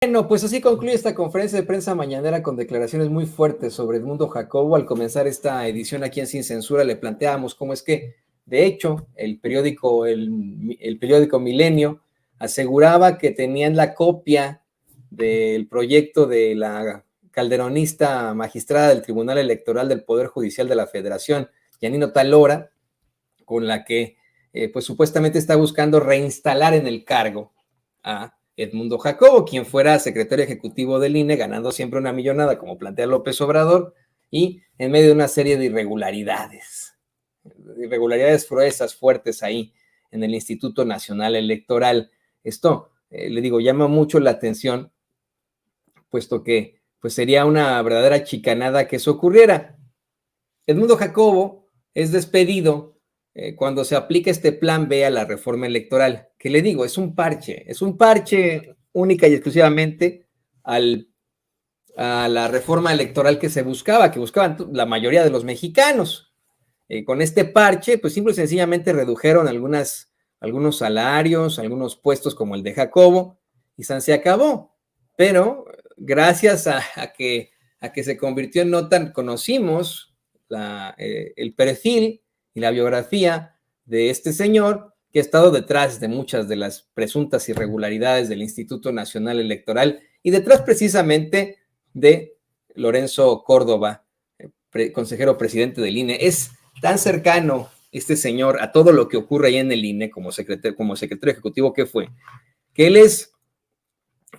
Bueno, pues así concluye esta conferencia de prensa mañanera con declaraciones muy fuertes sobre Edmundo Jacobo. Al comenzar esta edición aquí en Sin Censura le planteábamos cómo es que, de hecho, el periódico Milenio aseguraba que tenían la copia del proyecto de la calderonista magistrada del Tribunal Electoral del Poder Judicial de la Federación, Yanino Talora, con la que pues supuestamente está buscando reinstalar en el cargo a Edmundo Jacobo, quien fuera secretario ejecutivo del INE, ganando siempre una millonada, como plantea López Obrador, y en medio de una serie de irregularidades gruesas, fuertes ahí en el Instituto Nacional Electoral. Esto, le digo, llama mucho la atención, puesto que pues sería una verdadera chicanada que eso ocurriera. Edmundo Jacobo es despedido cuando se aplica este plan B a la reforma electoral, que le digo, es un parche única y exclusivamente a la reforma electoral que buscaban la mayoría de los mexicanos. Con este parche, pues simple y sencillamente redujeron algunos salarios, algunos puestos como el de Jacobo, y se acabó. Pero gracias a que se convirtió en nota, conocimos el perfil y la biografía de este señor que ha estado detrás de muchas de las presuntas irregularidades del Instituto Nacional Electoral y detrás precisamente de Lorenzo Córdoba, consejero presidente del INE. Es tan cercano este señor a todo lo que ocurre ahí en el INE como secretario ejecutivo que fue, que él es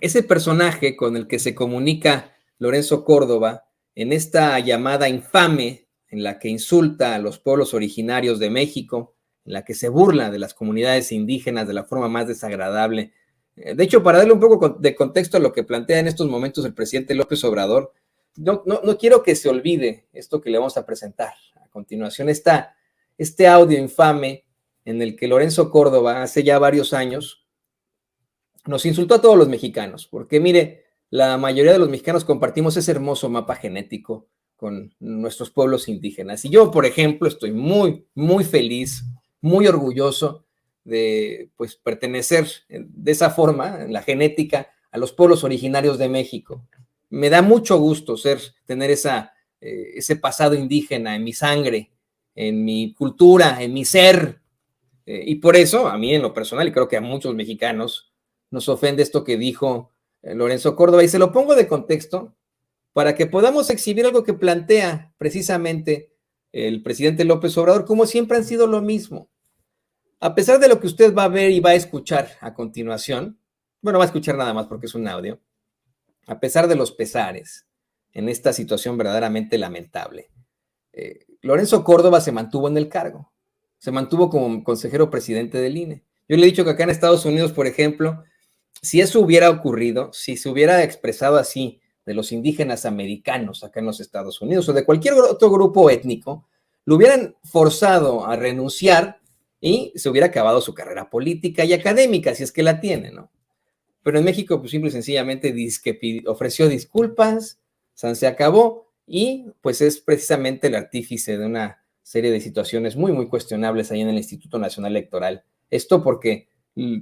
ese personaje con el que se comunica Lorenzo Córdoba en esta llamada infame en la que insulta a los pueblos originarios de México, en la que se burla de las comunidades indígenas de la forma más desagradable. De hecho, para darle un poco de contexto a lo que plantea en estos momentos el presidente López Obrador, no quiero que se olvide esto que le vamos a presentar a continuación, este audio infame en el que Lorenzo Córdoba hace ya varios años nos insultó a todos los mexicanos, porque mire, la mayoría de los mexicanos compartimos ese hermoso mapa genético con nuestros pueblos indígenas. Y yo, por ejemplo, estoy muy, muy feliz, muy orgulloso de pues, pertenecer de esa forma, en la genética, a los pueblos originarios de México. Me da mucho gusto tener ese pasado indígena en mi sangre, en mi cultura, en mi ser. Y por eso, a mí en lo personal, y creo que a muchos mexicanos, nos ofende esto que dijo Lorenzo Córdoba. Y se lo pongo de contexto para que podamos exhibir algo que plantea precisamente el presidente López Obrador, como siempre han sido lo mismo. A pesar de lo que usted va a ver y va a escuchar a continuación, bueno, va a escuchar nada más porque es un audio, a pesar de los pesares en esta situación verdaderamente lamentable, Lorenzo Córdoba se mantuvo en el cargo, se mantuvo como consejero presidente del INE. Yo le he dicho que acá en Estados Unidos, por ejemplo, si eso hubiera ocurrido, si se hubiera expresado así de los indígenas americanos acá en los Estados Unidos o de cualquier otro grupo étnico, lo hubieran forzado a renunciar y se hubiera acabado su carrera política y académica, si es que la tiene, ¿no? Pero en México, pues simple y sencillamente ofreció disculpas, se acabó y pues es precisamente el artífice de una serie de situaciones muy, muy cuestionables ahí en el Instituto Nacional Electoral. Esto porque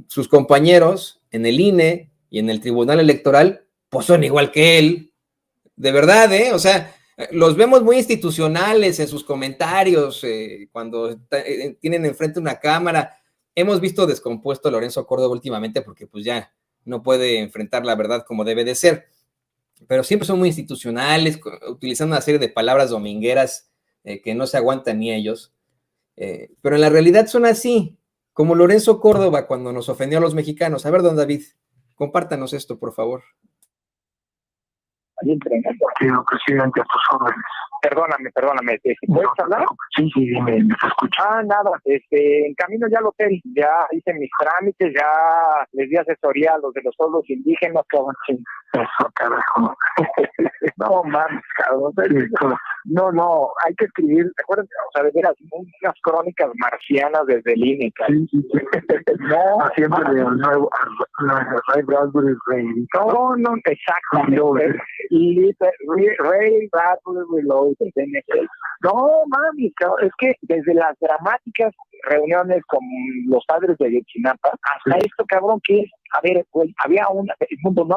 sus compañeros en el INE y en el Tribunal Electoral, pues son igual que él. De verdad, ¿eh? O sea, los vemos muy institucionales en sus comentarios, cuando tienen enfrente una cámara. Hemos visto descompuesto a Lorenzo Córdoba últimamente porque pues ya no puede enfrentar la verdad como debe de ser. Pero siempre son muy institucionales, utilizando una serie de palabras domingueras que no se aguantan ni ellos. Pero en la realidad son así, como Lorenzo Córdoba cuando nos ofendió a los mexicanos. A ver, don David, compártanos esto, por favor. Señor presidente, a tus órdenes. Perdóname, ¿puedes hablar? Sí, dime, me escucha. Nada, en camino ya al hotel, ya hice mis trámites, ya les di asesoría a los de los pueblos indígenas, cabrón. Eso, carajo. No, mames, cabrón. No, hay que escribir, acuérdense, o sea, de veras, unas crónicas marcianas desde el INE, cabrón. Sí. No, haciendo el nuevo Ray Bradbury Ray. No, exactamente. Ray Bradbury Reloaded. No, mami, es que desde las dramáticas reuniones con los padres de Ayotzinapa, hasta esto, cabrón, que es, a ver, güey, había una, el mundo,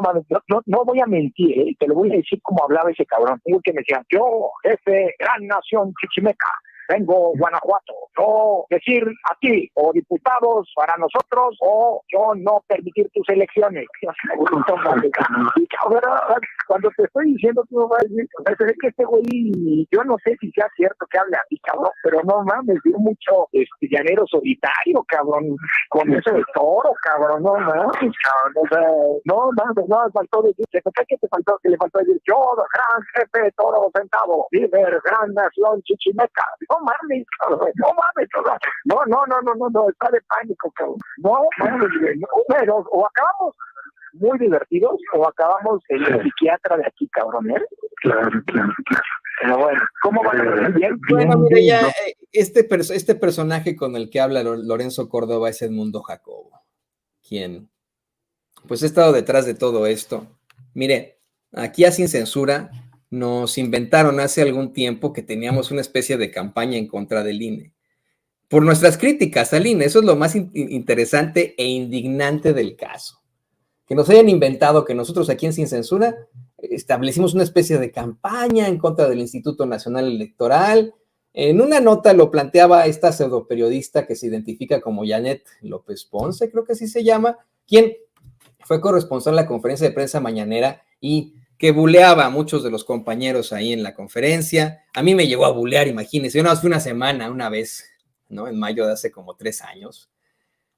no voy a mentir, te lo voy a decir como hablaba ese cabrón, que me decía, yo, jefe, gran nación chichimeca, vengo Guanajuato, no decir a ti o diputados para nosotros o yo no permitir tus elecciones. Cuando te estoy diciendo, tú vas a decir, es que este güey, yo no sé si sea cierto que hable así, cabrón, pero no mames, dio mucho llanero solitario, cabrón, con eso de toro, cabrón, no mames, cabrón, o sea, no mames, no, faltó decir, ¿qué te faltó? Que le faltó decir, yo, gran jefe de toro centavo, líder, gran nación chichimeca. No mames, cabrón, no mames, cabrón. No, está de pánico, cabrón. No mames, no, pero o acabamos muy divertidos o acabamos el psiquiatra de aquí, cabrón, ¿eh? Claro. Pero bueno, ¿cómo va a ser? Bien, bueno, mira, ya este personaje con el que habla Lorenzo Córdoba es Edmundo Jacobo, quien pues ha estado detrás de todo esto. Mire, aquí a Sin Censura nos inventaron hace algún tiempo que teníamos una especie de campaña en contra del INE. Por nuestras críticas al INE, eso es lo más interesante e indignante del caso. Que nos hayan inventado que nosotros aquí en Sin Censura establecimos una especie de campaña en contra del Instituto Nacional Electoral. En una nota lo planteaba esta pseudoperiodista que se identifica como Janet López Ponce, creo que así se llama, quien fue corresponsal en la conferencia de prensa mañanera y que buleaba a muchos de los compañeros ahí en la conferencia. A mí me llegó a bulear, imagínense. Yo no fui una semana, una vez, ¿no? En mayo de hace como 3 años.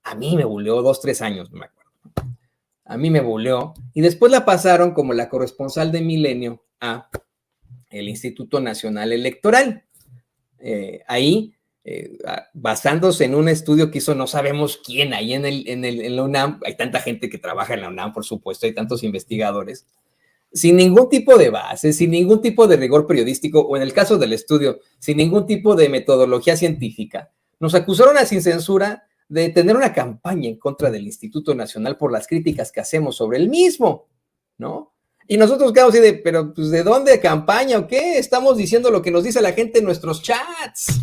A mí me buleó 2, 3 años, no me acuerdo. A mí me buleó. Y después la pasaron como la corresponsal de Milenio a el Instituto Nacional Electoral. Ahí, basándose en un estudio que hizo no sabemos quién ahí en la UNAM. Hay tanta gente que trabaja en la UNAM, por supuesto, hay tantos investigadores. Sin ningún tipo de base, sin ningún tipo de rigor periodístico, o en el caso del estudio, sin ningún tipo de metodología científica. Nos acusaron a Sin Censura de tener una campaña en contra del Instituto Nacional por las críticas que hacemos sobre el mismo, ¿no? Y nosotros quedamos así de, pero pues, ¿de dónde campaña o qué? Estamos diciendo lo que nos dice la gente en nuestros chats.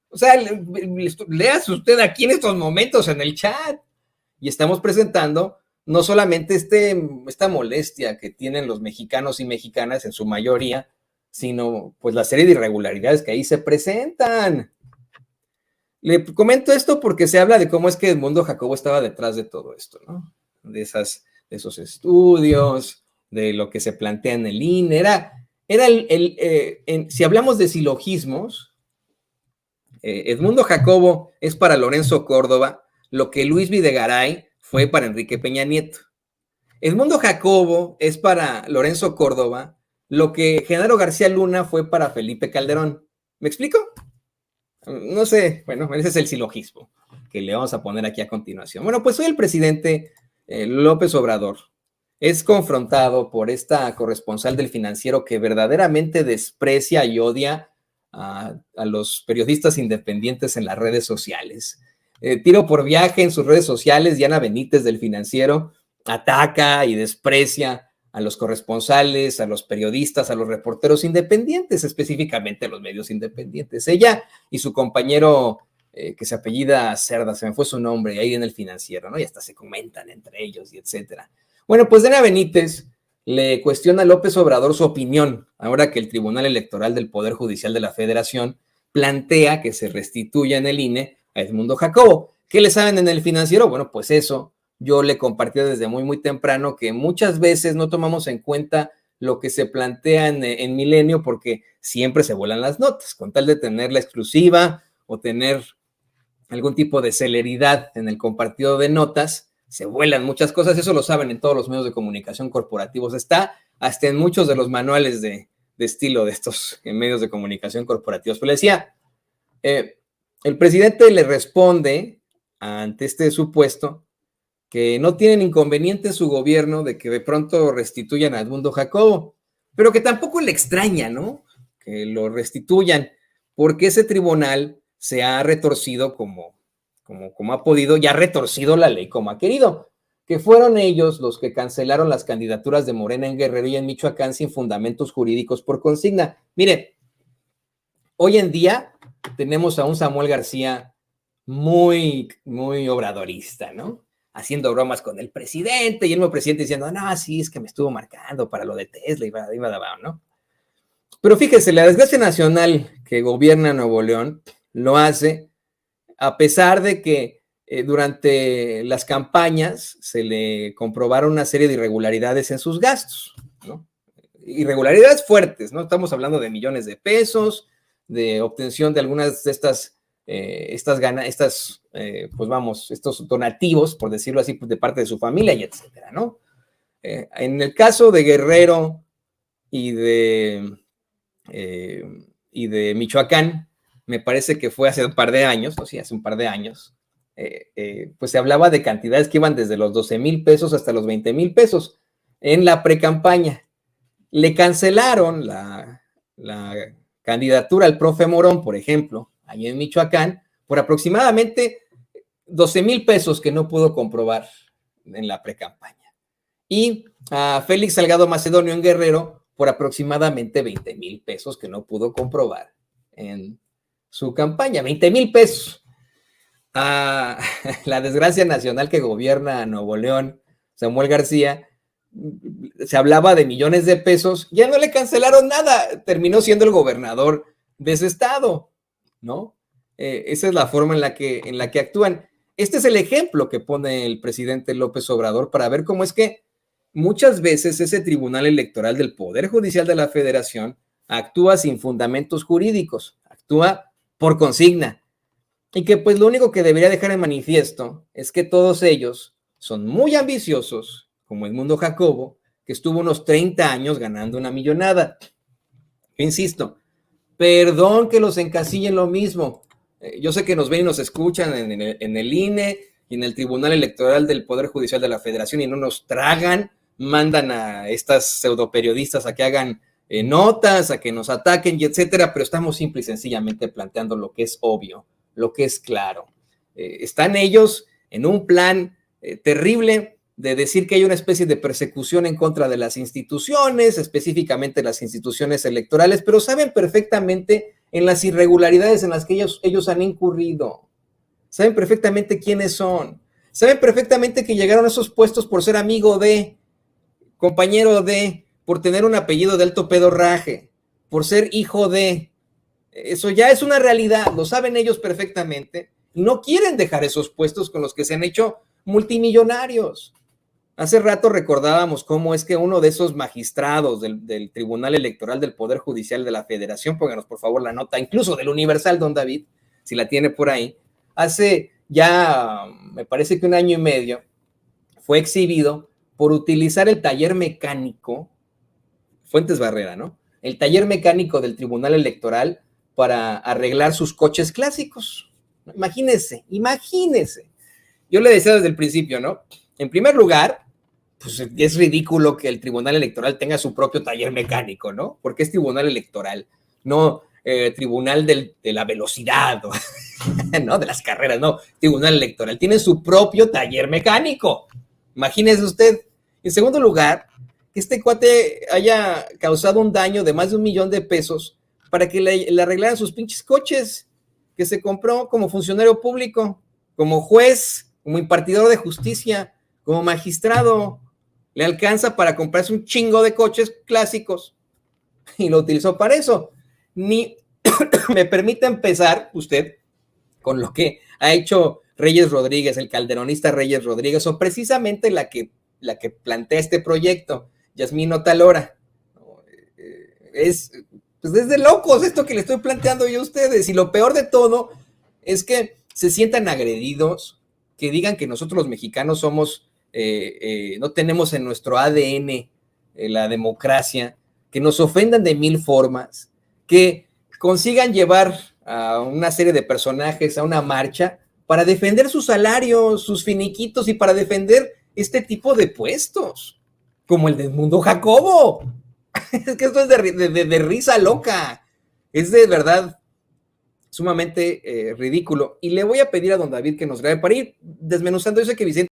O sea, leas usted aquí en estos momentos en el chat. Y estamos presentando no solamente esta molestia que tienen los mexicanos y mexicanas en su mayoría, sino pues la serie de irregularidades que ahí se presentan. Le comento esto porque se habla de cómo es que Edmundo Jacobo estaba detrás de todo esto, ¿no? De esos estudios, de lo que se plantea en el INE. Si hablamos de silogismos, Edmundo Jacobo es para Lorenzo Córdoba lo que Luis Videgaray fue para Enrique Peña Nieto. Edmundo Jacobo es para Lorenzo Córdoba lo que Genaro García Luna fue para Felipe Calderón. ¿Me explico? No sé, bueno, ese es el silogismo que le vamos a poner aquí a continuación. Bueno, pues hoy el presidente López Obrador es confrontado por esta corresponsal del Financiero que verdaderamente desprecia y odia a los periodistas independientes en las redes sociales. Tiro por viaje en sus redes sociales, Diana Benítez del Financiero ataca y desprecia a los corresponsales, a los periodistas, a los reporteros independientes, específicamente a los medios independientes. Ella y su compañero que se apellida Cerda, se me fue su nombre, ahí en el Financiero, ¿no? Y hasta se comentan entre ellos y etcétera. Bueno, pues Diana Benítez le cuestiona a López Obrador su opinión, ahora que el Tribunal Electoral del Poder Judicial de la Federación plantea que se restituya en el INE a Edmundo Jacobo. ¿Qué le saben en el Financiero? Bueno, pues eso. Yo le compartí desde muy temprano que muchas veces no tomamos en cuenta lo que se plantea en Milenio porque siempre se vuelan las notas, con tal de tener la exclusiva o tener algún tipo de celeridad en el compartido de notas, se vuelan muchas cosas, eso lo saben en todos los medios de comunicación corporativos, está hasta en muchos de los manuales de estilo de estos medios de comunicación corporativos. Pero le decía, el presidente le responde ante este supuesto que no tienen inconveniente en su gobierno de que de pronto restituyan a Edmundo Jacobo, pero que tampoco le extraña, ¿no? Que lo restituyan, porque ese tribunal se ha retorcido como ha podido y ha retorcido la ley como ha querido, que fueron ellos los que cancelaron las candidaturas de Morena en Guerrero y en Michoacán sin fundamentos jurídicos por consigna. Mire, hoy en día tenemos a un Samuel García muy, muy obradorista, ¿no? Haciendo bromas con el presidente y el mismo presidente diciendo, no, sí, es que me estuvo marcando para lo de Tesla y va, ¿no? Pero fíjese, la desgracia nacional que gobierna Nuevo León lo hace a pesar de que durante las campañas se le comprobaron una serie de irregularidades en sus gastos, ¿no? Irregularidades fuertes, ¿no? Estamos hablando de millones de pesos, de obtención de algunas de estos donativos, por decirlo así, de parte de su familia y etcétera, ¿no? En el caso de Guerrero y de Michoacán, me parece que fue hace un par de años, ¿no? Sí, hace un par de años, pues se hablaba de cantidades que iban desde los 12,000 pesos hasta los 20,000 pesos en la precampaña. Le cancelaron la candidatura al profe Morón, por ejemplo, allí en Michoacán, por aproximadamente 12,000 pesos que no pudo comprobar en la precampaña. Y a Félix Salgado Macedonio en Guerrero por aproximadamente 20,000 pesos que no pudo comprobar en su campaña. 20,000 pesos. La desgracia nacional que gobierna Nuevo León, Samuel García, se hablaba de millones de pesos, ya no le cancelaron nada, terminó siendo el gobernador de ese estado, ¿no? Esa es la forma en la que actúan. Este es el ejemplo que pone el presidente López Obrador para ver cómo es que muchas veces ese Tribunal Electoral del Poder Judicial de la Federación actúa sin fundamentos jurídicos, actúa por consigna, y que pues lo único que debería dejar en manifiesto es que todos ellos son muy ambiciosos, como Edmundo Jacobo, que estuvo unos 30 años ganando una millonada. Yo insisto, perdón que los encasille en lo mismo. Yo sé que nos ven y nos escuchan en el INE y en el Tribunal Electoral del Poder Judicial de la Federación y no nos tragan, mandan a estas pseudoperiodistas a que hagan notas, a que nos ataquen y etcétera, pero estamos simple y sencillamente planteando lo que es obvio, lo que es claro. Están ellos en un plan terrible de decir que hay una especie de persecución en contra de las instituciones, específicamente las instituciones electorales, pero saben perfectamente en las irregularidades en las que ellos han incurrido. Saben perfectamente quiénes son. Saben perfectamente que llegaron a esos puestos por ser amigo de, compañero de, por tener un apellido de alto pedorraje, por ser hijo de. Eso ya es una realidad, lo saben ellos perfectamente y no quieren dejar esos puestos con los que se han hecho multimillonarios. Hace rato recordábamos cómo es que uno de esos magistrados del Tribunal Electoral del Poder Judicial de la Federación, pónganos por favor la nota, incluso del Universal, don David, si la tiene por ahí, hace ya, me parece que 1 año y medio, fue exhibido por utilizar el taller mecánico, Fuentes Barrera, ¿no? El taller mecánico del Tribunal Electoral para arreglar sus coches clásicos. Imagínense. Yo le decía desde el principio, ¿no? En primer lugar, pues es ridículo que el Tribunal Electoral tenga su propio taller mecánico, ¿no? Porque es Tribunal Electoral, no Tribunal de la velocidad, ¿no? De las carreras, no. Tribunal Electoral tiene su propio taller mecánico. Imagínese usted. En segundo lugar, que este cuate haya causado un daño de más de 1 millón de pesos para que le arreglaran sus pinches coches que se compró como funcionario público, como juez, como impartidor de justicia, como magistrado. Le alcanza para comprarse un chingo de coches clásicos y lo utilizó para eso. Ni me permite empezar usted con lo que ha hecho Reyes Rodríguez, el calderonista Reyes Rodríguez, o precisamente la que plantea este proyecto, Yasmín Otalora. Es de locos esto que le estoy planteando yo a ustedes, y lo peor de todo es que se sientan agredidos, que digan que nosotros los mexicanos somos, no tenemos en nuestro ADN la democracia, que nos ofendan de 1000 formas, que consigan llevar a una serie de personajes a una marcha para defender sus salarios, sus finiquitos y para defender este tipo de puestos, como el de Edmundo Jacobo. Es que esto es de risa loca, es de verdad sumamente ridículo. Y le voy a pedir a don David que nos grabe para ir desmenuzando. Yo sé que Vicente